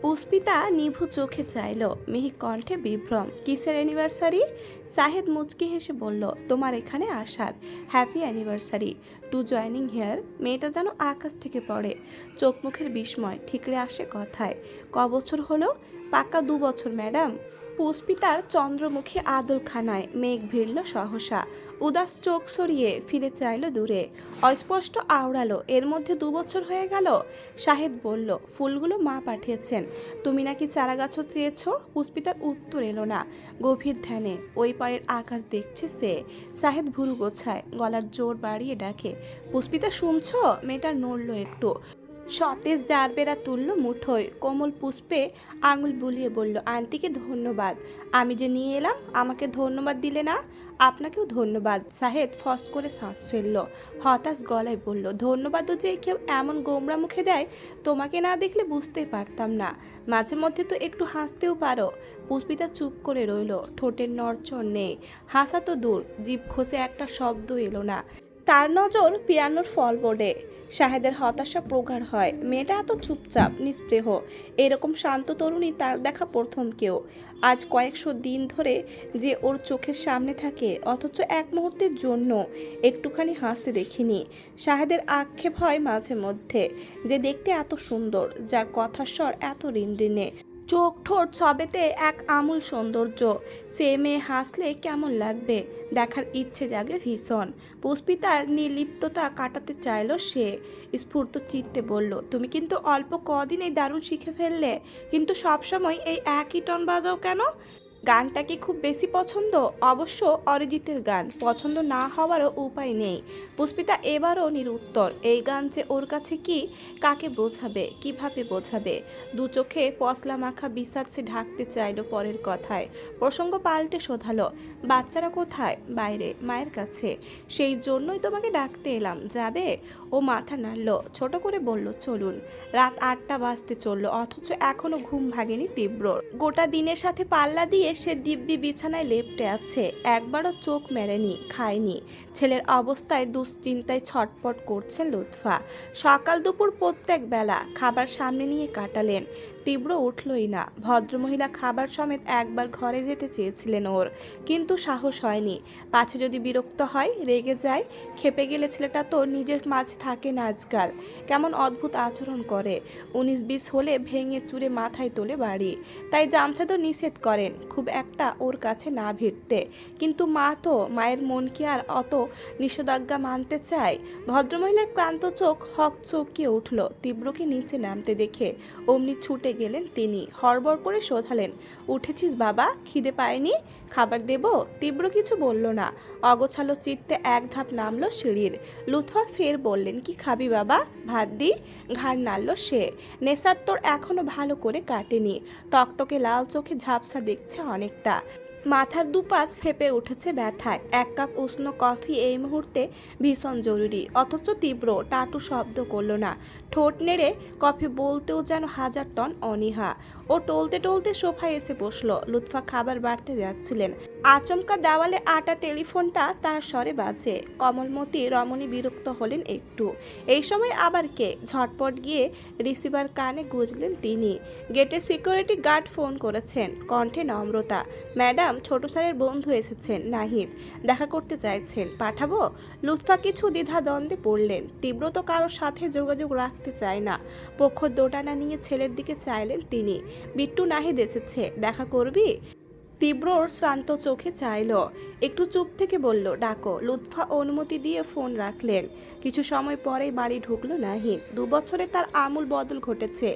পুষ্পিতা নিভু চোখে চাইল, মিহিক কণ্ঠে বিভ্রম। কিসের অ্যানিভার্সারি? সাহেদ মুচকি হেসে বলল, তোমার এখানে আসার। Happy anniversary to joining here. মেয়েটা যেন আকাশ থেকে পড়ে, চোখ মুখের বিস্ময় ঠিকরে আসে কথায়। ক বছর হলো? পাক্কা 2 বছর ম্যাডাম। পুষ্পিতার চন্দ্রমুখী আদলখানায় মেঘ ভিড়ল সহসা। উদাস চোখ সরিয়ে ফিরে চাইল দূরে, অস্পষ্ট আওড়ালো, এর মধ্যে 2 বছর হয়ে গেল। শাহেদ বলল, ফুলগুলো মা পাঠিয়েছেন। তুমি নাকি চারা গাছও চেয়েছ? পুষ্পিতার উত্তর এলো না। গভীর ধ্যানে ওই পারের আকাশ দেখছে সে। শাহেদ ভুরু গোছায়, গলার জোর বাড়িয়ে ডাকে, পুষ্পিতা শুনছ? মেয়েটা নড়ল একটু, সতেজ জারবেরা তুলল মুঠোয়, কোমল পুষ্পে আঙুল বুলিয়ে বলল, আন্টিকে ধন্যবাদ। আমি যে নিয়ে এলাম, আমাকে ধন্যবাদ দিলে না। আপনাকেও ধন্যবাদ। সাহেদ ফস করে শ্বাস ফেলল, হতাশ গলায় বলল, ধন্যবাদও যে কেউ এমন গোমরা মুখে দেয়, তোমাকে না দেখলে বুঝতেই পারতাম না। মাঝে মধ্যে তো একটু হাসতেও পারো। পুষ্পিতা চুপ করে রইল, ঠোঁটের নড়চড় নেই, হাসা তো দূর, জিভ ঘষে একটা শব্দ এলো না। তার নজর পিয়ানোর ফলবোর্ডে। শাহেদের হতাশা প্রগাঢ় হয়, মেয়েটা এত চুপচাপ নিস্পৃহ, এরকম শান্ত তরুণী তার দেখা প্রথম কেউ। আজ কয়েকশো দিন ধরে যে ওর চোখের সামনে থাকে, অথচ এক মুহূর্তের জন্য একটুখানি হাসতে দেখিনি। শাহেদের আক্ষেপ হয় মাঝে মধ্যে, যে দেখতে এত সুন্দর, যার কথার স্বর এত রিনরিনে, চোখ ঠোঁট সবেতে এক আমূল সৌন্দর্য, সে মেয়ে হাসলে কেমন লাগবে, দেখার ইচ্ছে জাগে ভীষণ। পুষ্পিতার নির্লিপ্ততা কাটাতে চাইল সে, স্ফূর্ত চিত্তে বলল, তুমি কিন্তু অল্প কদিনেই দারুণ শিখে ফেললে, কিন্তু সবসময় এই একই টন বাজাও কেন? গানটা কি খুব বেশি পছন্দ? অবশ্য অরিজিতের গান পছন্দ না হওয়ারও উপায় নেই। পুষ্পিতা এবারও নিরুত্তর। এই গান যে ওর কাছে কি, কাকে বোঝাবে, কিভাবে বোঝাবে? দু চোখে পশলা মাখা বিষাদ সে ঢাকতে চাইল পরের কথায়। প্রসঙ্গ পাল্টে শোধালো, বাচ্চারা কোথায়? বাইরে, মায়ের কাছে। সেই জন্যই তোমাকে ডাকতে এলাম, যাবে? ও মাথা নাড়ল, ছোট করে বলল, চলুন। রাত 8টা বাজতে চলল, অথচ এখনো ঘুম ভাঙেনি তীব্রর। গোটা দিনের সাথে পাল্লা দিয়ে সে দিব্যি বিছানায় লেপ্টে আছে, একবারও চোখ মেলেনি, খায়নি। ছেলের অবস্থায় দুশ্চিন্তায় ছটপট করছেন লুৎফা। সকাল দুপুর প্রত্যেক বেলা খাবার সামনে নিয়ে কাটালেন, তীব্র উঠলই না। ভদ্রমহিলা খাবার সমেত একবার ঘরে যেতে চেয়েছিলেন ওর, কিন্তু সাহস হয়নি। পাছে যদি বিরক্ত হয়, রেগে যায়। খেপে গেলে ছেলেটা তো নিজের মাঝে থাকে না আজকাল, কেমন অদ্ভুত আচরণ করে। 19-20 হলে ভেঙে চুরে মাথায় তোলে বাড়ি। তাই জামশেদও নিষেধ করেন খুব একটা ওর কাছে না ভিড়তে। কিন্তু মা তো, মায়ের মন কি আর অত নিষেধাজ্ঞা মানতে চায়? ভদ্রমহিলার ক্লান্ত চোখ হক চকিয়ে উঠল তীব্রকে নিচে নামতে দেখে। অমনি ছুটে গেলেন তিনি, হড়বড় করে শোধালেন, উঠেছিস বাবা? খিদে পায়নি? খাবার দেব? তীব্র কিছু বলল না, অগোছালো চিত্তে এক ধাপ নামলো সিঁড়ির। লুৎফা ফের বললেন, কি খাবি বাবা? ভাত দি? ঘাড় নাড়ল সে। নেশার তোর এখনো ভালো করে কাটেনি, টকটকে লাল চোখে ঝাপসা দেখছে অনেকটা। মাথার দুপাশ ফেপে উঠেছে ব্যথায়। 1 কাপ উষ্ণ কফি এই মুহূর্তে ভীষণ জরুরি, অথচ তীব্র টাটু শব্দ করল না। ঠোঁট নেড়ে কফি বলতেও যেন 1000 টন অনীহা। ও টলতে টলতে সোফায় এসে বসল। লুৎফা খাবার বাড়তে যাচ্ছিলেন, আচমকা দেওয়ালে আটা টেলিফোনটা তার স্বরে বাজে। কমলমতি রমণী বিরক্ত হলেন একটু। এই সময় আবার কে? ঝটপট গিয়ে রিসিভার কানে গুঁজলেন তিনি। গেটের সিকিউরিটি গার্ড ফোন করেছেন, কণ্ঠে নম্রতা, ম্যাডাম, ছোট স্যারের বন্ধু এসেছেন, নাহিদ, দেখা করতে চাইছেন, পাঠাবো? লুৎফা কিছু দ্বিধাদ্বন্দ্বে পড়লেন। তীব্র তো কারোর সাথে যোগাযোগ রাখতে চায় না। প্রখর দোটানা নিয়ে ছেলের দিকে চাইলেন তিনি। বিট্টু, নাহিদ এসেছে, দেখা করবি? তীব্রর শ্রান্ত চোখে চাইল, একটু চুপ থেকে বলল, ডাকো। লুৎফা অনুমতি দিয়ে ফোন রাখলেন। কিছু সময় পরেই বাড়ি ঢুকলো নাহিদ। 2 বছরে তার আমূল বদল ঘটেছে।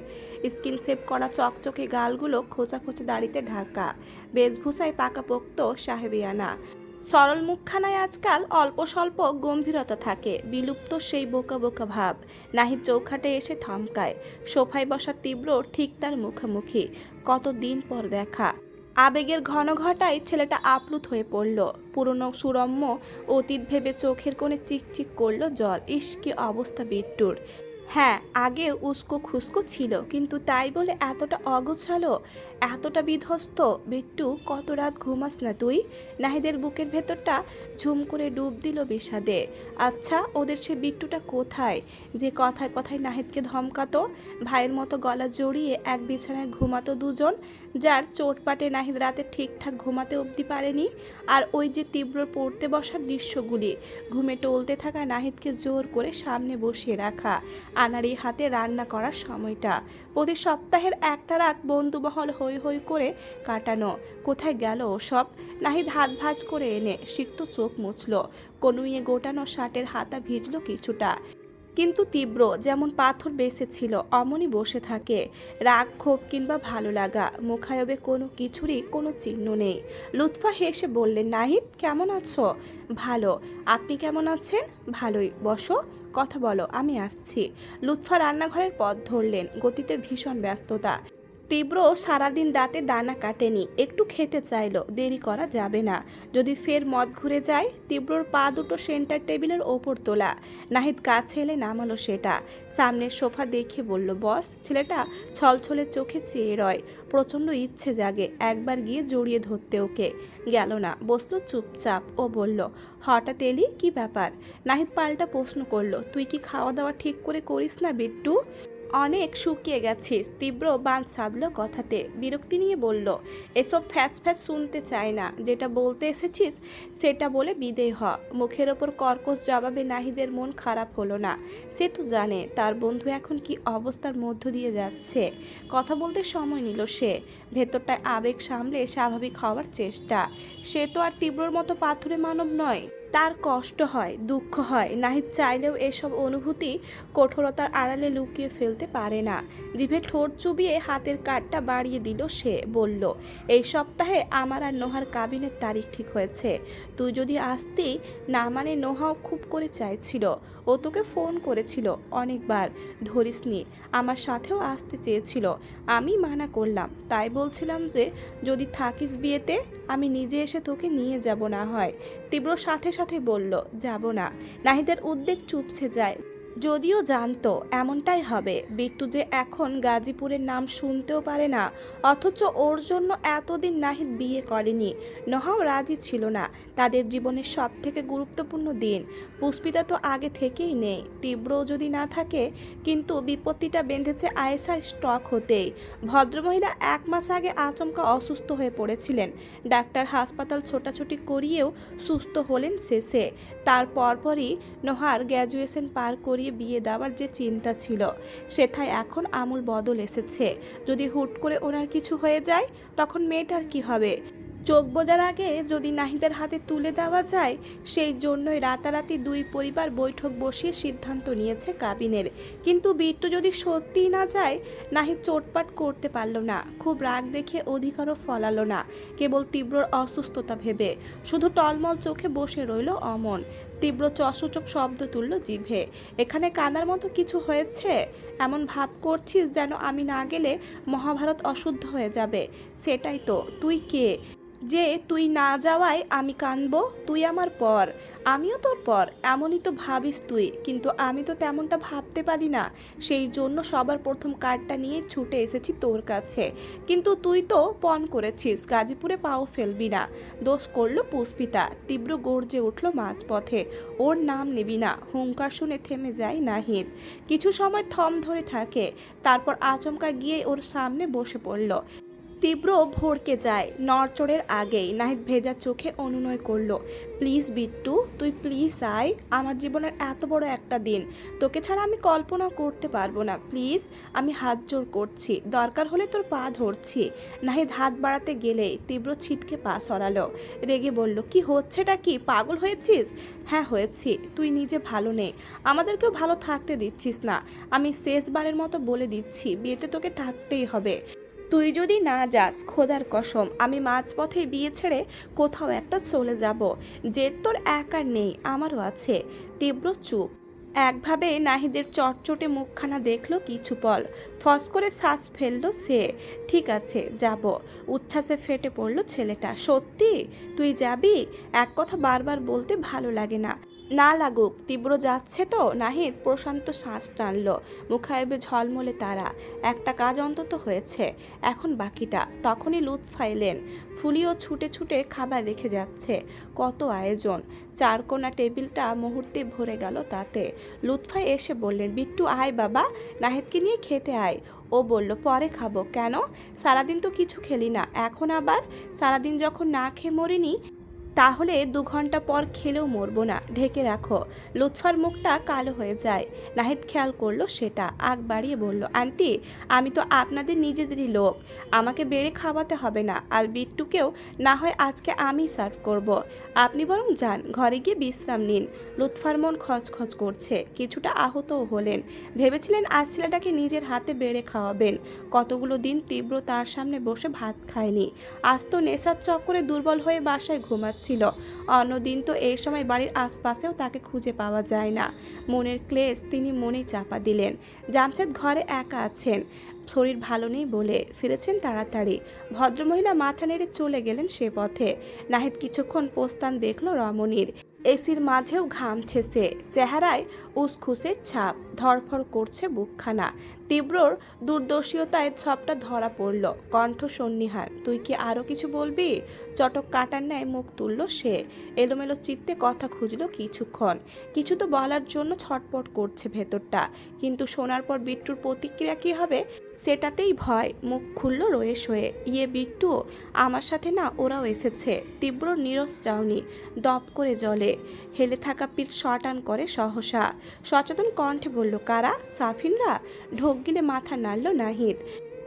স্কিন সেভ করা চকচকে গালগুলো খোঁচা খোঁচা দাড়িতে ঢাকা, বেশভূষায় পাকাপোক্ত সাহেবিয়ানা। সরল মুখখানায় আজকাল অল্প স্বল্প গম্ভীরতা থাকে, বিলুপ্ত সেই বোকা বোকা ভাব। নাহিদ চৌখাটে এসে থমকায়। সোফায় বসা তীব্র ঠিক তার মুখোমুখি। কতদিন পর দেখা। আবেগের ঘন ঘটায় ছেলেটা আপ্লুত হয়ে পড়ল। পুরনো সুরম্য অতীত ভেবে চোখের কোণে চিকচিক করলো জল। ইস, কি অবস্থা বিট্টুর! হ্যাঁ, আগে উস্কো খুস্কো ছিল, কিন্তু তাই বলে এতটা অগোছালো, এতটা বিধ্বস্ত? বিট্টু, কত রাত ঘুমাস না তুই? নাহিদের বুকের ভেতরটা ঝুম করে ডুব দিল বিষাদে। আচ্ছা, ওদের সে বিট্টুটা কোথায়, যে কথায় কথায় নাহিদকে ধমকাতো? ভাইয়ের মতো গলা জড়িয়ে এক বিছানায় ঘুমাতো দুজন, যার চোটপাটে নাহিদ রাতে ঠিকঠাক ঘুমাতে অবধি পারেনি। আর ওই যে তীব্র পড়তে বসার দৃশ্যগুলি, ঘুমে টলতে থাকা নাহিদকে জোর করে সামনে বসিয়ে রাখা, আনাড়ি হাতে রান্না করার সময়টা, প্রতি সপ্তাহের একটা রাত বন্ধুমহল হই হই করে কাটানো, কোথায় গেল সব? নাহিদ হাত ভাঁজ করে এনে সিক্ত চোখ মুছল, কনুইয়ে গোটানো শার্টের হাতা ভিজল কিছুটা, কিন্তু তীব্র যেমন পাথর বেসে ছিল অমনি বসে থাকে। রাগ, ক্ষোভ কিংবা ভালো লাগা, মুখায়বে কোনো কিছুরই কোনো চিহ্ন নেই। লুৎফা হেসে বললেন, নাহিদ কেমন আছো? ভালো। আপনি কেমন আছেন? ভালোই। বসো, কথা বলো, আমি আসছি। লুৎফা রান্নাঘরের পথ ধরলেন, গতিতে ভীষণ ব্যস্ততা। তীব্র সারাদিন দাঁতে দানা কাটেনি, একটু খেতে চাইলো, দেরি করা যাবে না, যদি ফের মদ ঘুরে যায়। তীব্রর পা দুটো সেন্টার টেবিলের ওপর তোলা, নাহিদ কাছে এলে নামালো সেটা, সামনের সোফা দেখে বলল, বস। ছেলেটা ছলছলে চোখে চেয়ে রয়, প্রচণ্ড ইচ্ছে জাগে একবার গিয়ে জড়িয়ে ধরতে, ওকে গেল না, বসলো চুপচাপ। ও বলল, হঠাৎ এলি, কি ব্যাপার? নাহিদ পাল্টা প্রশ্ন করলো, তুই কি খাওয়া দাওয়া ঠিক করে করিস না বিট্টু? অনেক শুকিয়ে গেছিস। তীব্র বাঁধ সাধল কথাতে, বিরক্তি নিয়ে বলল, এসব ফ্যাচ ফ্যাচ শুনতে চায় না, যেটা বলতে এসেছিস সেটা বলে বিদেয় হ। মুখের ওপর কর্কশ জবাবে নাহিদের মন খারাপ হলো না। সে তো জানে তার বন্ধু এখন কি অবস্থার মধ্য দিয়ে যাচ্ছে। কথা বলতে সময় নিল সে, ভেতরটায় আবেগ সামলে স্বাভাবিক হওয়ার চেষ্টা। সে তো আর তীব্রর মতো পাথুরে মানব নয়, তার কষ্ট হয়, দুঃখ হয়। নাহিদ চাইলেও এসব অনুভূতি কঠোরতার আড়ালে লুকিয়ে ফেলতে পারে না। জিভে ঠোঁট চুবিয়ে হাতের কাঠটা বাড়িয়ে দিল সে, বলল, এই সপ্তাহে আমার আর নোহার কাবিনের তারিখ ঠিক হয়েছে। তুই যদি আসতি না, মানে নোহাও খুব করে চাইছিল, ও তোকে ফোন করেছিল অনেকবার, ধরিসনি। আমার সাথেও আসতে চেয়েছিল, আমি মানা করলাম। তাই বলছিলাম যে যদি থাকিস বিয়েতে, আমি নিজে এসে তোকে নিয়ে যাব না হয়। তীব্র সাথে সাথে বলল, যাব না। নাহিদের উদ্বেগ চুপসে যায়, যদিও জানতো এমনটাই হবে। বিট্টু যে এখন গাজীপুরের নাম শুনতেও পারে না, অথচ ওর জন্য এতদিন নাহিদ বিয়ে করেনি। নহাও রাজি ছিল না। তাদের জীবনের সব থেকে গুরুত্বপূর্ণ দিন। পুষ্পিতা তো আগে থেকেই নেই, তীব্র যদি না থাকে। কিন্তু বিপত্তিটা বেঁধেছে আয়েশার স্ট্রোক হতেই। ভদ্রমহিলা 1 মাস আগে আচমকা অসুস্থ হয়ে পড়েছিলেন, ডাক্তার হাসপাতাল ছোটাছুটি করিয়েও সুস্থ হলেন শেষে। তার পরপরই নোহার গ্র্যাজুয়েশন পার করিয়ে বিয়ে দেওয়ার যে চিন্তা ছিল, সেথায় এখন আমূল বদল এসেছে। যদি হুট করে ওনার কিছু হয়ে যায়, তখন মেয়েটার কি হবে? চোখ বোঝার আগে যদি নাহিদের হাতে তুলে দেওয়া যায়, সেই জন্যই রাতারাতি দুই পরিবার বৈঠক বসিয়ে সিদ্ধান্ত নিয়েছে কাবিনের। কিন্তু বিট্টু যদি সত্যিই না যায়? নাহিদ চোটপাট করতে পারল না, খুব রাগ দেখে অধিকারও ফলালো না, কেবল তীব্রর অসুস্থতা ভেবে শুধু টলমল চোখে বসে রইল অমন। তীব্র চসূচক শব্দ তুলল জিভে, এখানে কানার মতো কিছু হয়েছে? এমন ভাব করছিস যেন আমি না গেলে মহাভারত অশুদ্ধ হয়ে যাবে। সেটাই তো। তুই কে যে তুই না যাওয়ায় আমি কানবো? তুই আমার পর, আমিও তোর পর, এমনই তো ভাবিস তুই, কিন্তু আমি তো তেমনটা ভাবতে পারি না। সেই জন্য সবার প্রথম কার্ডটা নিয়ে ছুটে এসেছি তোর কাছে। কিন্তু তুই তো পণ করেছিস গাজীপুরে পাও ফেলবি না। দোষ করলো পুষ্পিতা। তীব্র গর্জে উঠল মাঝপথে, ওর নাম নিবি না। হুঙ্কার শুনে থেমে যায় নাহিদ, কিছু সময় থম ধরে থাকে, তারপর আচমকা গিয়ে ওর সামনে বসে পড়ল। তীব্র ভড়কে যায় নড়চড়ের আগেই। নাহিদ ভেজা চোখে অনুনয় করল, প্লিজ বিট্টু, তুই প্লিজ আয়। আমার জীবনের এত বড় একটা দিন, তোকে ছাড়া আমি কল্পনা করতে পারবো না। প্লিজ, আমি হাত জোর করছি, দরকার হলে তোর পা ধরছি। নাহিদ হাত বাড়াতে গেলেই তীব্র ছিটকে পা সরালো, রেগে বলল, কি হচ্ছেটা কি? পাগল হয়েছিস? হ্যাঁ হয়েছি। তুই নিজে ভালো নেই, আমাদেরকেও ভালো থাকতে দিচ্ছিস না। আমি শেষবারের মতো বলে দিচ্ছি, বিয়েতে তোকে থাকতেই হবে। তুই যদি না যাস, খোদার কসম আমি মাঝপথে বিয়ে ছেড়ে কোথাও একটা চলে যাব। জেদ তোর একার নেই, আমারও আছে। তীব্র চুপ। একভাবে নাহিদের চটচটে মুখখানা দেখলো কিছু পল, ফস করে শ্বাস ফেললো সে। ঠিক আছে, যাব। উচ্ছ্বাসে ফেটে পড়লো ছেলেটা। সত্যি তুই যাবি? এক কথা বারবার বলতে ভালো লাগে না, না লাগুক, তীব্র যাচ্ছে তো। নাহিদ প্রশান্ত শ্বাস টানল, মুখাইবে ঝলমলে তারা। একটা কাজ অন্তত হয়েছে, এখন বাকিটা। তখনই লুৎফা এলেন। ফুলিও ছুটে ছুটে খাবার রেখে যাচ্ছে। কত আয়োজন! চারকোনা টেবিলটা মুহূর্তে ভরে গেল তাতে। লুৎফা এসে বললেন, বিট্টু আয় বাবা, নাহিদকে নিয়ে খেতে আয়। ও বলল, পরে খাবো। কেন? সারাদিন তো কিছু খেলি না, এখন আবার? সারাদিন যখন না খেয়ে মরিনি, তাহলে 2 ঘন্টা পর খেলেও মরবো না। ঢেকে রাখো। লুৎফার মুখটা কালো হয়ে যায়। নাহিদ খেয়াল করলো সেটা, আগ বাড়িয়ে বলল, আন্টি আমি তো আপনাদের নিজেদেরই লোক, আমাকে বেড়ে খাওয়াতে হবে না। আর বিট্টুকেও না হয় আজকে আমি সার্ভ করব। আপনি বরং যান, ঘরে গিয়ে বিশ্রাম নিন। লুৎফার মন খচখচ করছে, কিছুটা আহতও হলেন। ভেবেছিলেন আজ ছেলেটাকে নিজের হাতে বেড়ে খাওয়াবেন। কতগুলো দিন তীব্র তার সামনে বসে ভাত খায়নি। আজ তো নেশার চক্করে দুর্বল হয়ে বাসায় ঘুমাচ্ছিল। অন্যদিন তো এই সময় বাড়ির আশপাশেও তাকে খুঁজে পাওয়া যায় না। মনের ক্লেশ তিনি মনেই চাপা দিলেন। জামশেদ ঘরে একা আছেন, শরীর ভালো নেই বলে ফিরেছেন তাড়াতাড়ি। ভদ্রমহিলা মাথা নেড়ে চলে গেলেন সে পথে। নাহিদ কিছুক্ষণ পোস্তান দেখলো রমণীর। এসির মাঝেও ঘামছে সে, চেহারায় উসখুসের ছাপ, ধরফর করছে বুকখানা। তীব্রর দুর্দর্শীয়তায় সবটা ধরা পড়ল। কণ্ঠ সন্নিহার, তুই কি আরও কিছু বলবি? চটক কাটার ন্যায় মুখ তুলল সে। এলোমেলো চিত্তে কথা খুঁজল কিছুক্ষণ। কিছু তো বলার জন্য ছটপট করছে ভেতরটা, কিন্তু শোনার পর বিট্টুর প্রতিক্রিয়া কী হবে সেটাতেই ভয়। মুখ খুলল রয়ে শোয়ে, ইয়ে বিট্টু, আমার সাথে না ওরাও এসেছে। তীব্র নীরস চাউনি দপ করে জলে হেলে থাকা পিঠ শটান করে সহসা। সচেতন কণ্ঠে বলল, কারা? সাফিনরা? ঢোক গিলে মাথা নাড়ল নাহিদ।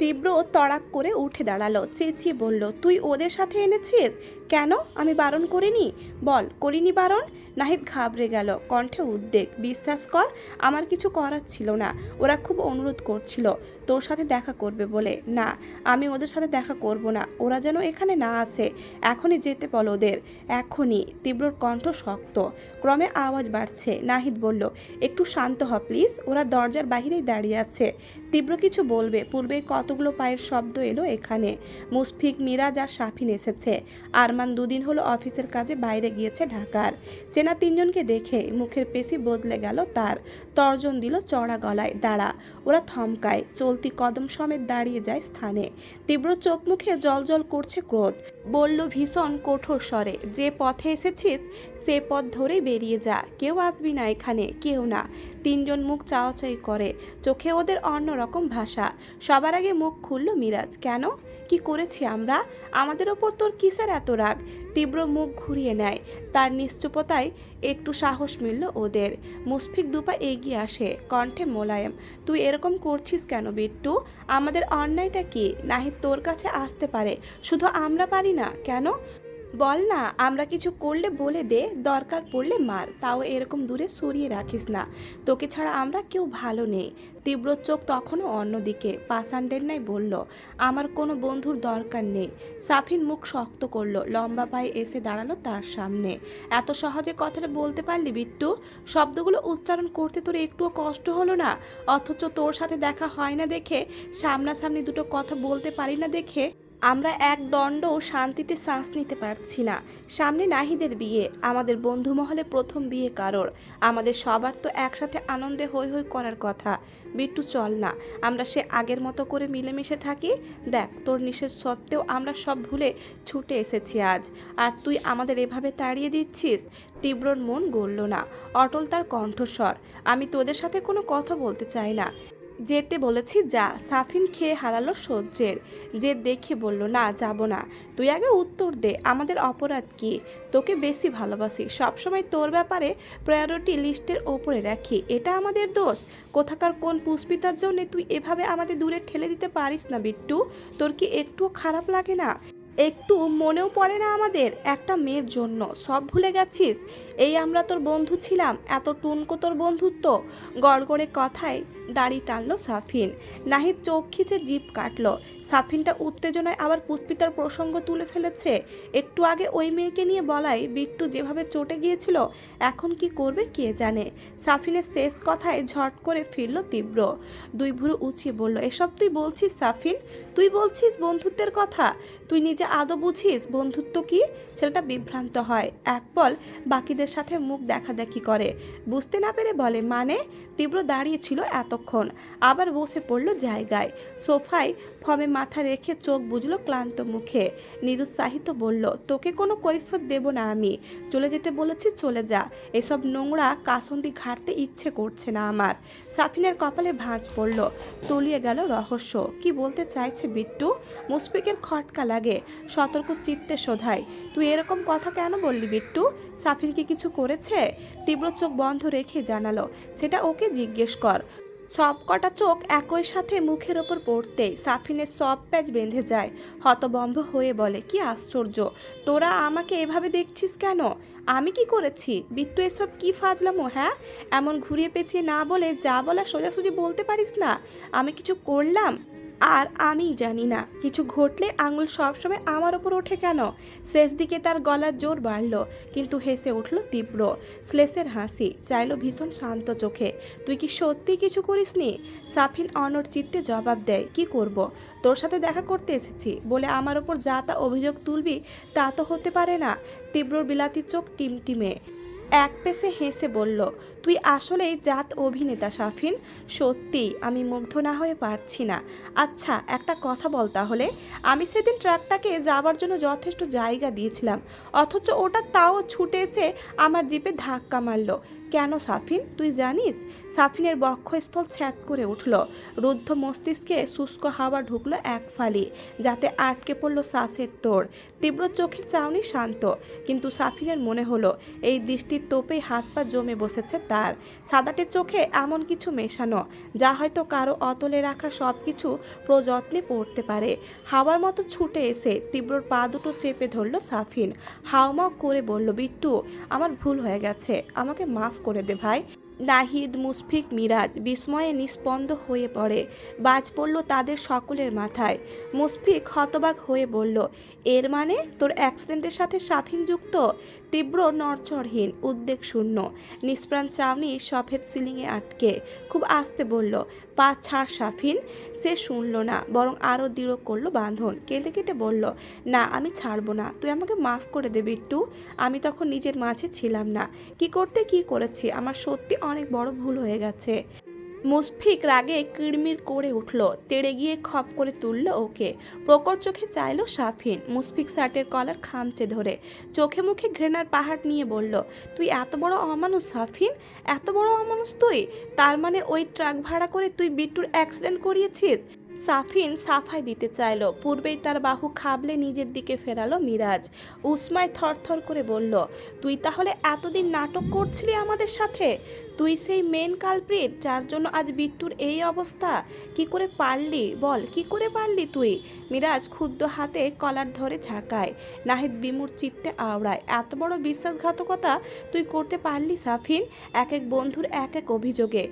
তীব্র তড়াক করে উঠে দাঁড়ালো, চেঁচিয়ে বলল, তুই ওদের সাথে এনেছিস? কেন? আমি বারণ করিনি? বল, করিনি বারণ? নাহিদ ঘাবড়ে গেল, কণ্ঠে উদ্বেগ। বিশ্বাস কর, আমার কিছু করার ছিল না। ওরা খুব অনুরোধ করছিল তোর সাথে দেখা করবে বলে। না, আমি ওদের সাথে দেখা করব না। ওরা যেন এখানে না আসে। এখনই যেতে বল ওদের, এখনই। তীব্রর কণ্ঠ শক্ত, ক্রমে আওয়াজ বাড়ছে। নাহিদ বলল, একটু শান্ত হ প্লিজ, ওরা দরজার বাহিরেই দাঁড়িয়ে আছে। তীব্র কিছু বলবে, পূর্বে কতগুলো পায়ের শব্দ এলো এখানে। মুশফিক, মিরাজ আর শাফিন এসেছে। আরমান 2 দিন হলো অফিসের কাজে বাইরে গিয়েছে ঢাকার। চেনা 3জনকে দেখে মুখের পেশি বদলে গেল তার। তর্জন দিল চড়া গলায়, দাঁড়া। ওরা থমকায়, চলতি কদম সমেত দাঁড়িয়ে যায় স্থানে। তীব্র চোখ মুখে জলজল করছে ক্রোধ। বলল ভীষণ কঠোর স্বরে, যে পথে এসেছিস সে পথ ধরেই বেরিয়ে যা। কেউ আসবি না এখানে, কেউ না। 3জন মুখ চাওয়াচাই করে, চোখে ওদের অন্যরকম ভাষা। সবার আগে মুখ খুলল মিরাজ, কেন? কি করেছি আমরা? আমাদের ওপর তোর কিসের এত রাগ? তীব্র মুখ ঘুরিয়ে নেয়, তার নিশ্চুপতায় একটু সাহস মিলল ওদের। মুশফিক 2 পা এগিয়ে আসে, কণ্ঠে মোলায়েম, তুই এরকম করছিস কেন বিট্টু? আমাদের অন্যায়টা কি? নাহিদ তোর কাছে আসতে পারে, শুধু আমরা পারি না কেন? বল না, আমরা কিছু করলে বলে দে, দরকার পড়লে মার, তাও এরকম দূরে সরিয়ে রাখিস না। তোকে ছাড়া আমরা কেউ ভালো নেই। তীব্র চোখ তখনও অন্যদিকে, পাষাণ্ডের ন্যায় বলল, আমার কোনো বন্ধুর দরকার নেই। সাফিন মুখ শক্ত করলো, লম্বা পায়ে এসে দাঁড়ালো তার সামনে। এত সহজে কথাটা বলতে পারলি বিট্টু? শব্দগুলো উচ্চারণ করতে তোর একটুও কষ্ট হলো না? অথচ তোর সাথে দেখা হয় না দেখে, সামনাসামনি দুটো কথা বলতে পারি না দেখে আমরা এক দণ্ডও শান্তিতে শ্বাস নিতে পারছি না। সামনে নাহিদের বিয়ে, আমাদের বন্ধু মহলে প্রথম বিয়ে কারোর। আমাদের সবার তো একসাথে আনন্দে হৈ হৈ করার কথা। বিট্টু চল না, আমরা সে আগের মতো করে মিলেমিশে থাকি। দেখ, তোর নিষেধ সত্ত্বেও আমরা সব ভুলে ছুটে এসেছি আজ, আর তুই আমাদের এভাবে তাড়িয়ে দিচ্ছিস। তীব্রর মন গলল না, অটল তার কণ্ঠস্বর, আমি তোদের সাথে কোনো কথা বলতে চাই না। যেতে বলেছি যা। সাফিন খেয়ে হারালো সহ্যের যে দেখে বলল, না যাব না। তুই আগে উত্তর দে, আমাদের অপরাধ কি? তোকে বেশি ভালোবাসি, সবসময় তোর ব্যাপারে প্রায়োরিটি লিস্টের ওপরে রাখি, এটা আমাদের দোষ? কোথাকার কোন পুষ্পিতার জন্য তুই এভাবে আমাদের দূরে ঠেলে দিতে পারিস না বিট্টু? তোর কি একটুও খারাপ লাগে না? একটু মনেও পড়ে না আমাদের একটা মেয়ের জন্য? সব ভুলে গেছিস? এই আমরা তোর বন্ধু ছিলাম, এত টুনকো তোর বন্ধুত্ব। গড়গড়ে কথায় দাড়ি টানলো সাফিন। নাহিদ চোখ খিচে জিভ কাটলো। সাফিনটা উত্তেজনায় আবার পুষ্পিতার প্রসঙ্গ তুলে ফেলেছে। একটু আগে ওই মেয়েকে নিয়ে বলায় বিট্টু যেভাবে চটে গিয়েছিল, এখন কি করবে কে জানে। সাফিনের শেষ কথায় ঝট করে ফিরল তীব্র। দুই ভুরু উঁচিয়ে বলল, এসব তুই বলছিস সাফিন? তুই বলছিস বন্ধুত্বের কথা? তুই নিজে আদৌ বুঝিস বন্ধুত্ব কি? ছেলেটা বিভ্রান্ত হয়, এক পল বাকিদের সাথে মুখ দেখাদেখি করে, বুঝতে না পেরে বলে, মানে? তীব্র দাঁড়িয়েছিল এতক্ষণ, আবার বসে পড়ল জায়গায়। সোফায় ফমে মাথা রেখে চোখ বুঝলো ক্লান্ত মুখে। নিরুৎসাহিত বলল, তোকে কোনো কৈফিয়ত দেব না আমি। চলে যেতে বলেছি চলে যা। এসব নোংরা কাসন্দি ঘাটতে ইচ্ছে করছে না আমার। সাফিনের কপালে ভাঁজ পড়ল, তলিয়ে গেল রহস্য। কি বলতে চাইছে বিট্টু? মুশফিকের খটকা লাগে, সতর্ক চিত্তে শোধায়, তুই এরকম কথা কেন বললি বিট্টু? সাফিন কি কিছু করেছে? তীব্র চোখ বন্ধ রেখে জানালো, সেটা ওকে জিজ্ঞেস কর। সব কটা চোখ একই সাথে মুখের ওপর পড়তেই সাফিনের সব প্যাচ বেঁধে যায়। হতবম্ব হয়ে বলে, কি আশ্চর্য, তোরা আমাকে এভাবে দেখছিস কেন? আমি কি করেছি বিট্টু? এসব কি ফাজলামো? হ্যাঁ, এমন ঘুরিয়ে পেঁচিয়ে না বলে যা বলা সোজাসুজি বলতে পারিস না? আমি কিছু করলাম? আর আমি জানি না, কিছু ঘটলে আঙুল সবসময় আমার ওপর ওঠে কেন? শেষ দিকে তার গলার জোর বাড়ল, কিন্তু হেসে উঠল তীব্র শ্লেষের হাসি, চাইল ভীষণ শান্ত চোখে, তুই কি সত্যি কিছু করিসনি? সাফিন অনড় চিত্তে জবাব দেয়, কি করব? তোর সাথে দেখা করতে এসেছি বলে আমার ওপর যা তা অভিযোগ তুলবি তা তো হতে পারে না। তীব্রর বিলাতি চোখ টিমটিমে এক পেশে হেসে বলল, তুই আসলেই জাত অভিনেতা সাফিন। সত্যি আমি মুগ্ধ না হয়ে পারছি না। আচ্ছা একটা কথা বল তাহলে, আমি সেদিন ট্রাকটাকে যাবার জন্য যথেষ্ট জায়গা দিয়েছিলাম, অথচ ওটা তাও ছুটে এসে আমার জিপে ধাক্কা মারলো কেন সাফিন, তুই জানিস? সাফিনের বক্ষস্থল ছ্যাদ করে উঠল, রুদ্ধ মস্তিষ্কে শুষ্ক হাওয়া ঢুকলো এক ফালি, যাতে আটকে পড়ল শ্বাসের তোড়। তীব্র চোখের চাউনি শান্ত, কিন্তু সাফিনের মনে হলো এই দৃষ্টির তোপেই হাত পা জমে বসেছে তার। সাদাটে চোখে এমন কিছু মেশানো, যা হয়তো কারো অতলে রাখা সব কিছু প্রযত্নে পড়তে পারে। হাওয়ার মতো ছুটে এসে তীব্রর পা দুটো চেপে ধরল সাফিন, হাওমাও করে বলল, বিট্টু আমার ভুল হয়ে গেছে, আমাকে মাফ করে দে ভাই। নাহিদ, মুশফিক, মিরাজ বিস্ময়ে নিস্পন্দ হয়ে পড়ে, বাজ পড়ল তাদের সকলের মাথায়। মুশফিক হতবাক হয়ে বলল, এর মানে তোর অ্যাক্সিডেন্টের সাথে সাফিন যুক্ত? তীব্র নড়চড়হীন, উদ্বেগ শূন্য, নিষ্প্রাণ চাউনি সফেদ সিলিংয়ে আটকে খুব আস্তে বলল, পা ছাড় সাফিন। সে শুনল না, বরং আরও দৃঢ় করলো বাঁধন, কেঁদে কেটে বলল, না আমি ছাড়বো না, তুই আমাকে মাফ করে দে বিট্টু। আমি তখন নিজের মাঝে ছিলাম না, কি করতে কি করেছি, আমার সত্যি অনেক বড় ভুল হয়ে গেছে। মুশফিক রাগে কিড়মির করে উঠল, তেড়ে গিয়ে খপ করে তুলল ওকে, প্রকট চোখে চাইল সাফিন। মুশফিক শার্টের কলার খামচে ধরে চোখে মুখে ঘৃণার পাহাড় নিয়ে বলল, তুই এত বড় অমানুষ সাফিন, এত বড় অমানুষ তুই? তার মানে ওই ট্রাক ভাড়া করে তুই বিট্টুর অ্যাক্সিডেন্ট করিয়েছিস? সাফিন সাফাই দিতে চাইল, পূর্বেই তার বাহু খাবলে নিজের দিকে ফেরালো মিরাজ। উসমায় থরথর করে বলল, তুই তাহলে এতদিন নাটক করছিলি আমাদের সাথে? তুই সেই মেন কালপ্রিট যার জন্য আজ বিট্টুর এই অবস্থা? কি করে পারলি বল, কি করে পারলি তুই? মিরাজ ক্ষুদ্র হাতে কলার ধরে ঝাঁকায়, নাহিদ বিমূঢ় চিত্তে আওড়ায়, এত বড় বিশ্বাসঘাতকতা তুই করতে পারলি সাফিন? এক এক বন্ধুর এক এক অভিযোগে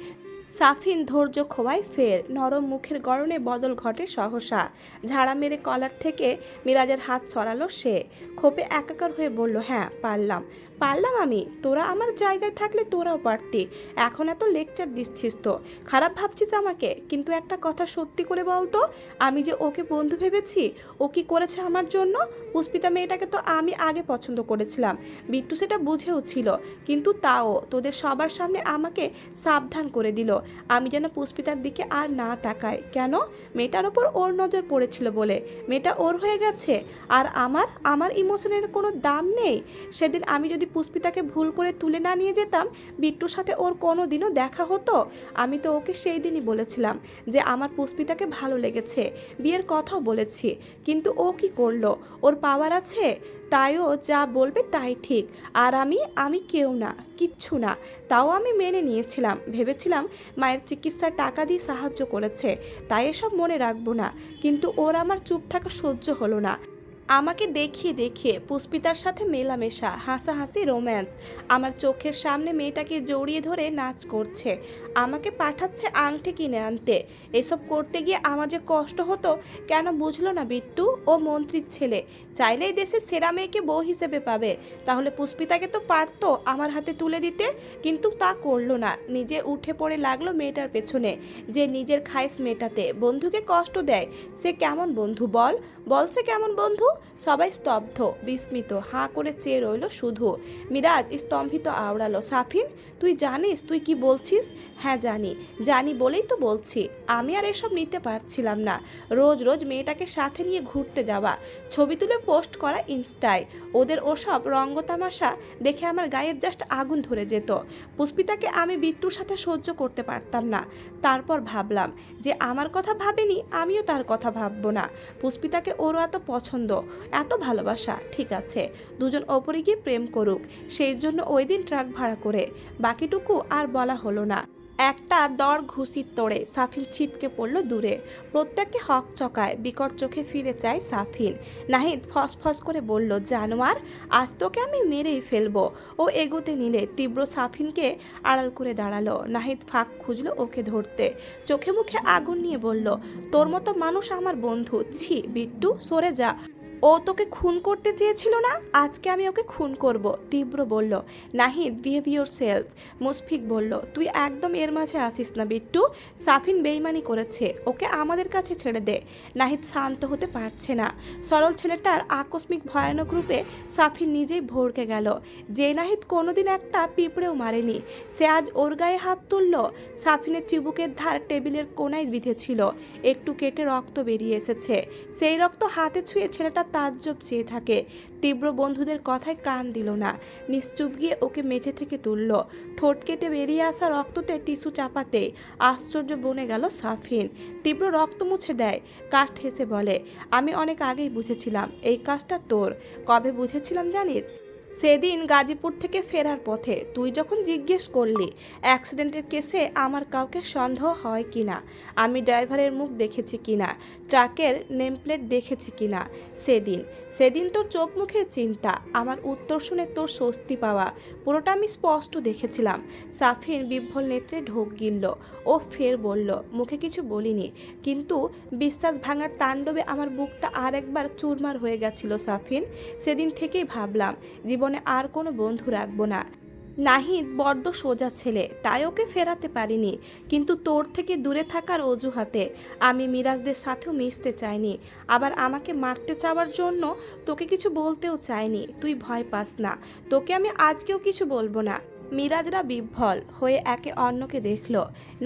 সাফিন ধৈর্য খোয়ায় ফের, নরম মুখের গড়নে বদল ঘটে সহসা। ঝাড়া মেরে কলার থেকে মিরাজের হাত ছড়ালো সে, ক্ষোভে একাকার হয়ে বলল, হ্যাঁ পারলাম, পারলাম আমি। তোরা আমার জায়গায় থাকলে তোরাও পারতি। এখন এত লেকচার দিচ্ছিস তো, খারাপ ভাবছিস আমাকে? কিন্তু একটা কথা সত্যি করে বলতো, আমি যে ওকে বন্ধু ভেবেছি, ও কি করেছে আমার জন্য? পুষ্পিতা মেয়েটাকে তো আমি আগে পছন্দ করেছিলাম, বিট্টু সেটা বুঝেও ছিল, কিন্তু তাও তোদের সবার সামনে আমাকে সাবধান করে দিল আমি যেন পুষ্পিতার দিকে আর না তাকাই। কেন? মেয়েটার ওপর ওর নজর পড়েছিল বলে। মেয়েটা ওর হয়ে গেছে, আর আমার ইমোশনের কোনো দাম নেই। সেদিন আমি যদি পুষ্পিতাকে ভুল করে তুলে না নিয়ে যেতাম, বিট্টুর সাথে ওর কোনো দিনও দেখা হতো? আমি তো ওকে সেই দিনই বলেছিলাম যে আমার পুষ্পিতাকে ভালো লেগেছে, বিয়ের কথাও বলেছি, কিন্তু ও কি করলো? ওর পাওয়ার আছে, তাইও যা বলবে তাই ঠিক। আর আমি কেউ না, কিচ্ছু না। তাও আমি মেনে নিয়েছিলাম, ভেবেছিলাম মায়ের চিকিৎসার টাকা দিয়ে সাহায্য করেছে, তাই এসব মনে রাখবো না। কিন্তু ওর আমার চুপ থাকা সহ্য হলো না। আমাকে দেখিয়ে দেখিয়ে পুষ্পিতার সাথে মেলামেশা, হাসাহাসি, রোম্যান্স, আমার চোখের সামনে মেয়েটাকে জড়িয়ে ধরে নাচ করছে, আমাকে পাঠাচ্ছে আংটি কিনে আনতে। এসব করতে গিয়ে আমার যে কষ্ট হতো কেন বুঝলো না বিট্টু? ও মন্ত্রীর ছেলে, চাইলেই দেশের সেরা মেয়েকে বউ হিসেবে পাবে। তাহলে পুষ্পিতাকে তো পারতো আমার হাতে তুলে দিতে, কিন্তু তা করলো না। নিজে উঠে পড়ে লাগলো মেয়েটার পেছনে, যে নিজের খায়েশ মেটাতে বন্ধুকে কষ্ট দেয়। সে কেমন বন্ধু বল? বলছে কেমন বন্ধু? সবাই স্তব্ধ, বিস্মিত, হাঁ করে চেয়ে রইল শুধু। মিরাজ স্তম্ভিত আওড়ালো, সাফিন তুই জানিস তুই কি বলছিস? হ্যাঁ জানি, জানি বলেই তো বলছি। আমি আর এসব নিতে পারছিলাম না। রোজ রোজ মেয়েটাকে সাথে নিয়ে ঘুরতে যাওয়া, ছবি তুলে পোস্ট করা ইনস্টায়, ওদের ওসব রঙ্গতামাশা দেখে আমার গায়ের জাস্ট আগুন ধরে যেত। পুষ্পিতাকে আমি বিট্টুর সাথে সহ্য করতে পারতাম না। তারপর ভাবলাম যে আমার কথা ভাবেনি, আমিও তার কথা ভাববো না। পুষ্পিতাকে ওরও এত পছন্দ, এত ভালোবাসা, ঠিক আছে, দুজন ওপরে গিয়ে প্রেম করুক। সেই জন্য ওই দিন ট্রাক ভাড়া করে। বাকিটুকু আর বলা হলো না। একটা দড় ঘুষির তোড়ে সাফিন ছিটকে পড়ল দূরে। প্রত্যেককে হক চকায় বিকট চোখে ফিরে চায় সাফিন। নাহিদ ফসফস করে বলল, জানোয়ার, আজ তোকে আমি মেরেই ফেলবো। ও এগোতে নিলে তীব্র সাফিনকে আড়াল করে দাঁড়ালো। নাহিদ ফাঁক খুঁজলো ওকে ধরতে, চোখে মুখে আগুন নিয়ে বলল, তোর মতো মানুষ আমার বন্ধু? ছি বিট্টু, সরে যা। ও তোকে খুন করতে চেয়েছিল না, আজকে আমি ওকে খুন করব। তীব্র বলল, Nahid behave your self. Mushfiq বলল, তুই একদম এর মাঝে আসিস না বিট্টু। সাফিন বেইমানি করেছে, ওকে আমাদের কাছে ছেড়ে দে। নাহিদ শান্ত হতে পারছে না। সরল ছেলেটার আকস্মিক ভয়ানক রূপে সাফিন নিজেই ভড়কে গেল। যে নাহিদ কোনোদিন একটা পিঁপড়েও মারেনি, সে আজ ওর গায়ে হাত তুলল। সাফিনের চিবুকের ধার টেবিলের কোনায় বিঁধেছিল, একটু কেটে রক্ত বেরিয়ে এসেছে। সেই রক্ত হাতে ছুঁয়ে ছেলেটা তাজ্জব চেয়ে থাকে। তীব্র বন্ধুদের কথায় কান দিল না, নিশ্চুপ গিয়ে ওকে মেঝে থেকে তুলল। ঠোঁট কেটে বেরিয়ে আসা রক্ততে টিস্যু চাপাতে আশ্চর্য বনে গেল সাফিন। তীব্র রক্ত মুছে দেয়, কাঠ হেসে বলে, আমি অনেক আগেই বুঝেছিলাম এই কাজটা তোর। কবে বুঝেছিলাম জানিস? সেদিন গাজীপুর থেকে ফেরার পথে তুই যখন জিজ্ঞেস করলি অ্যাক্সিডেন্টের কেসে আমার কাউকে সন্দেহ হয় কি না, আমি ড্রাইভারের মুখ দেখেছি কি না, ট্রাকের নেমপ্লেট দেখেছি কি না। সেদিন সেদিন তোর চোখ মুখের চিন্তা, আমার উত্তর শুনে তোর স্বস্তি পাওয়া, পুরোটা আমি স্পষ্ট দেখেছিলাম। সাফিন বিহ্বল নেত্রে ঢোক গিলল। ও ফের বলল, মুখে কিছু বলিনি, কিন্তু বিশ্বাস ভাঙার তাণ্ডবে আমার বুকটা আর একবার চুরমার হয়ে গেছিল সাফিন। সেদিন থেকেই ভাবলাম জীবনে আর কোনো বন্ধু রাখবো না। নাহিদ বড্ড সোজা ছেলে, তাই ওকে ফেরাতে পারিনি, কিন্তু তোর থেকে দূরে থাকার অজুহাতে আমি মিরাজদের সাথেও মিশতে চাইনি। আবার আমাকে মারতে চাওয়ার জন্য তোকে কিছু বলতেও চাইনি। তুই ভয় পাস না, তোকে আমি আজকেও কিছু বলবো না। মিরাজরা বিহ্বল হয়ে একে অন্যকে দেখল।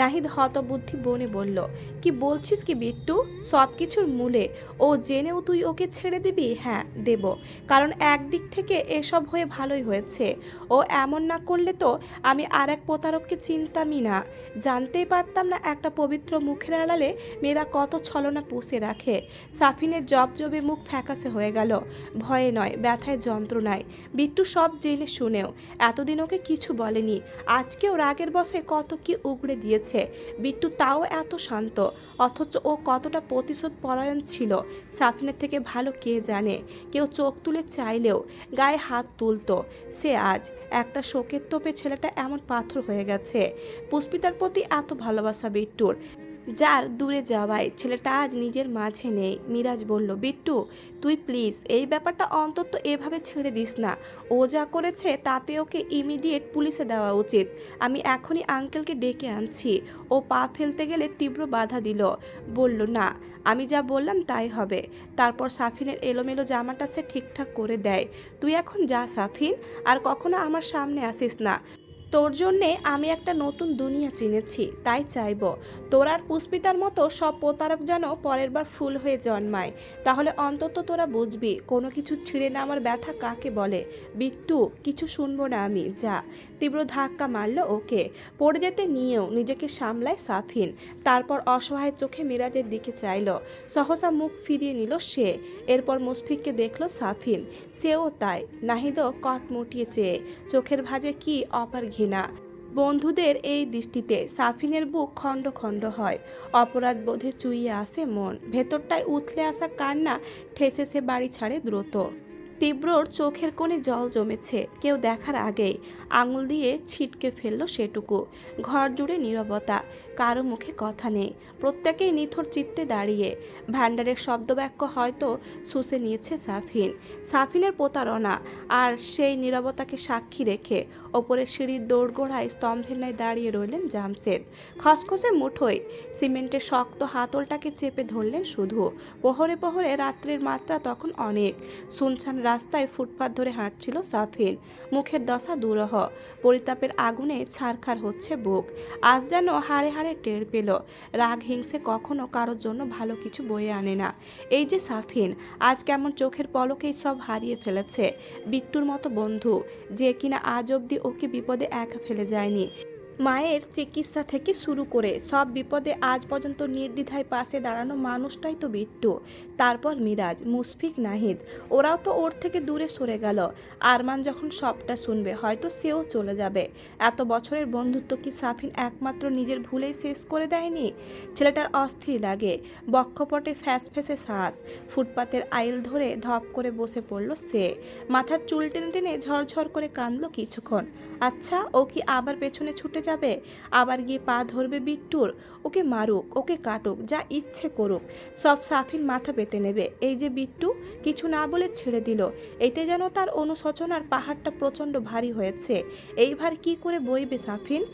নাহিদ হতবুদ্ধি বনে বলল, কি বলছিস কি বিট্টু? সব কিছুর মূলে ও জেনেও তুই ওকে ছেড়ে দিবি? হ্যাঁ দেব, কারণ একদিক থেকে এসব হয়ে ভালোই হয়েছে। ও এমন না করলে তো আমি আর এক প্রতারককে চিনতামই না, জানতেই পারতাম না একটা পবিত্র মুখের আড়ালে মেয়েরা কত ছলনা পুষে রাখে। সাফিনের জবজবে মুখ ফ্যাকাসে হয়ে গেল, ভয়ে নয় ব্যথায় যন্ত্রণায়। বিট্টু সব জেনে শুনেও এতদিন ওকে কিছু বলেনি, আজকেও রাগের বশে কত কি উগড়ে দিয়েছে। বিট্টু তাও এত শান্ত, অথচ ও কতটা প্রতিশোধ পরায়ণ ছিল সাফিনের থেকে ভালো কে জানে। কেউ চোখ তুলে চাইলেও গায়ে হাত তুলতো। সে আজ একটা শোকের তোপে ছেলেটা এমন পাথর হয়ে গেছে। পুষ্পিতার প্রতি এত ভালোবাসা বিট্টুর, যার দূরে যাওয়ায় ছেলেটা আজ নিজের মাঝে নেই। মিরাজ বলল, বিট্টু তুই প্লিজ এই ব্যাপারটা অন্তত এভাবে ছেড়ে দিস না। ও যা করেছে তাতে ওকে ইমিডিয়েট পুলিশে দেওয়া উচিত। আমি এখনই আঙ্কেলকে ডেকে আনছি। ও পা ফেলতে গেলে তীব্র বাধা দিল, বলল, না আমি যা বললাম তাই হবে। তারপর সাফিনের এলোমেলো জামাটা সে ঠিকঠাক করে দেয়। তুই এখন যা সাফিন, আর কখনো আমার সামনে আসিস না। তোর জন্যে আমি একটা নতুন দুনিয়া চিনেছি, তাই চাইবো তোর আর পুষ্পিতার মতো সব প্রতারক যেন পরের বার ফুল হয়ে জন্মায়। তাহলে অন্তত তোরা বুঝবি কোনো কিছু ছিঁড়ে নেওয়ার ব্যথা কাকে বলে। বিট্টু কিছু শুনবো না আমি, যা। তীব্র ধাক্কা মারল ওকে, পড়ে যেতে নিয়েও নিজেকে সামলায় সাফিন। তারপর অসহায় চোখে মিরাজের দিকে চাইল, সহসা মুখ ফিরিয়ে নিল সে। এরপর মুশফিককে দেখল সাফিন, সেও তাই। নাহিদও কটমটিয়ে চেয়ে, চোখের ভাঁজে কি অপার ঘৃণা। বন্ধুদের এই দৃষ্টিতে সাফিনের বুক খণ্ড খণ্ড হয়, অপরাধ বোধে চুইয়ে আসে মন, ভেতরটায় উথলে আসা কান্না ঠেসে সে বাড়ি ছাড়ে দ্রুত। তীব্রর চোখের কোণে জল জমেছে। কেউ দেখার আগেই আঙুল দিয়ে ছিটকে ফেললো সেটুকু। ঘর জুড়ে নীরবতা, কারো মুখে কথা নেই, প্রত্যেকেই নিথর চিত্তে দাঁড়িয়ে। ভান্ডারের শব্দবাক্য হয়তো শুষে নিয়েছে সাফিন। সাফিনের প্রতারণা আর সেই নীরবতাকে সাক্ষী রেখে ওপরের সিঁড়ির দোরগোড়ায় স্তম্ভের ন্যায় দাঁড়িয়ে রইলেন জামশেদ। খসখসে মুঠোয় সিমেন্টের শক্ত হাতলটাকে চেপে ধরলেন শুধু। প্রহরে প্রহরে রাত্রির মাত্রা তখন অনেক। শুনশান রাস্তায় ফুটপাত ধরে হাঁটছিল সাফিন। মুখের দশা দুরহ, পরিতাপের আগুনে ছারখার হচ্ছে বুক। আজ যেন হাড়ে হাড়ে টের পেল, রাগ হিংসে কখনো কারোর জন্য ভালো কিছু বয়ে আনে না। এই যে সাফিন, আজ কেমন চোখের পলকেই সব হারিয়ে ফেলেছে। বিট্টুর মতো বন্ধু, যে কিনা আজ অবধি ওকে বিপদে একা ফেলে যায়নি। মায়ের চিকিৎসা থেকে শুরু করে সব বিপদে আজ পর্যন্ত নির্দ্বিধায় পাশে দাঁড়ানো মানুষটাই তো বিট্টু। তারপর মিরাজ, মুশফিক, নাহিদ, ওরাও তো ওর থেকে দূরে সরে গেল। আরমান যখন সবটা শুনবে হয়তো সেও চলে যাবে। এত বছরের বন্ধুত্ব কি সাফিন একমাত্র নিজের ভুলেই শেষ করে দেয়নি? ছেলেটার অস্থির লাগে, বক্ষপটে ফ্যাস ফেসে শ্বাস। ফুটপাতের আইল ধরে ধপ করে বসে পড়ল সে। মাথার চুল টেনে টেনে ঝরঝর করে কাঁদল কিছুক্ষণ। আচ্ছা, ও কি আবার পেছনে ছুটে যাবে? আবার গিয়ে পা ধরবে বিট্টুর? ওকে মারুক, ওকে কাটুক, যা ইচ্ছে করুক, সব সাফিন মাথা পেতে নেবে। এই যে বিট্টু কিছু না বলে ছেড়ে দিল, এতে যেন তার অনুশোচনার পাহাড়টা প্রচণ্ড ভারী হয়েছে। এই ভার কি করে বইবে সাফিন?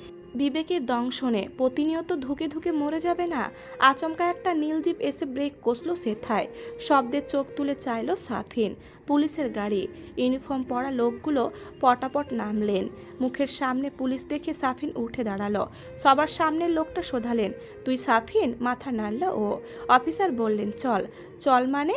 বিবেকের দংশনে প্রতিনিয়ত ধুকে ধুকে মরে যাবে না? আচমকা একটা নীল জিপ এসে ব্রেক কষল সেথায়। শব্দে চোখ তুলে চাইল সাফিন। পুলিশের গাড়ি, ইউনিফর্ম পরা লোকগুলো পটাপট নামলেন। মুখের সামনে পুলিশ দেখে সাফিন উঠে দাঁড়ালো। সবার সামনের লোকটা শোধালেন, তুই সাফিন? মাথা নাড়ল ও। অফিসার বললেন, চল। চল মানে?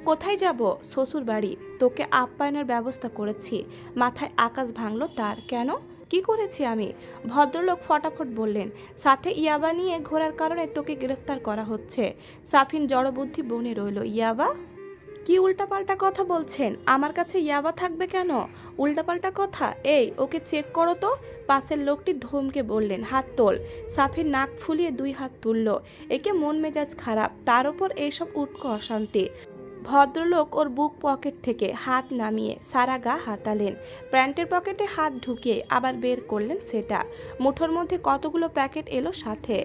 কোথায় যাব? শ্বশুর বাড়ি। তোকে আপ্যায়নের ব্যবস্থা করেছি। মাথায় আকাশ ভাঙল তার। কেন? কি করেছি আমি? ভদ্রলোক ফটাফট বললেন, সাথে ইয়াবা নিয়ে ঘোরার কারণে তোকে গ্রেফতার করা হচ্ছে। সাফিন জড়বুদ্ধি বনে রইল। ইয়াবা? কি উল্টাপাল্টা কথা বলছেন? আমার কাছে ইয়াবা থাকবে কেন? উল্টাপাল্টা কথা? এই, ওকে চেক করো তো। পাশের লোকটি ধমকে বললেন, হাত তোল। সাফির নাক ফুলিয়ে 2 হাত তুলল। একে মন মেজাজ খারাপ, তার উপর এইসব উটকো অশান্তি। ভদ্রলোক ওর বুক পকেট থেকে হাত নামিয়ে সারা গা হাতালেন। প্যান্টের পকেটে হাত ঢুকিয়ে আবার বের করলেন সেটা। মুঠোর মধ্যে কতগুলো প্যাকেট এলো সাথে,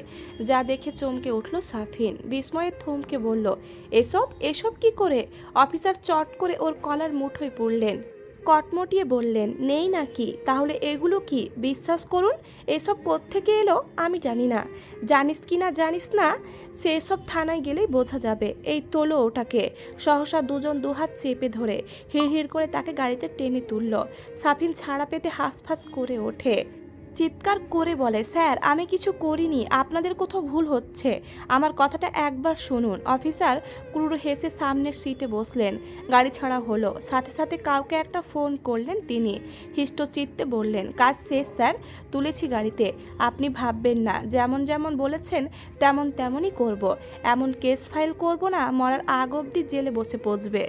যা দেখে চমকে উঠল সাফিন। বিস্ময়ে থমকে বলল, এসব এসব কি করে? অফিসার চট করে ওর কলার মুঠোয় পড়লেন। কটমটিয়ে বললেন, নেই নাকি? তাহলে এগুলো কি? বিশ্বাস করুন, এসব কোত্থেকে এলো আমি জানি না। জানিস কি না জানিস না, সেসব থানায় গেলেই বোঝা যাবে। এই তোলো ওটাকে। সহসা দুজন দুহাত চেপে ধরে হিড়হিড় করে তাকে গাড়িতে টেনে তুলল। সাফিন ছাড়া পেতে হাঁসফাঁস করে ওঠে, চিৎকার করে বলে, স্যার আমি কিছু করিনি, আপনাদের কোথাও ভুল হচ্ছে, আমার কথাটা একবার শুনুন। অফিসার ক্রুর হেসে সামনের সিটে বসলেন। গাড়ি ছাড়া হলো। সাথে সাথে কাউকে একটা ফোন করলেন তিনি। হিষ্টচিত্তে বললেন, কাজ শেষ স্যার, তুলেছি গাড়িতে। আপনি ভাববেন না, যেমন যেমন বলেছেন তেমন তেমনই করব। এমন কেস ফাইল করব না, মরার আগ অবধি জেলে বসে পচবে।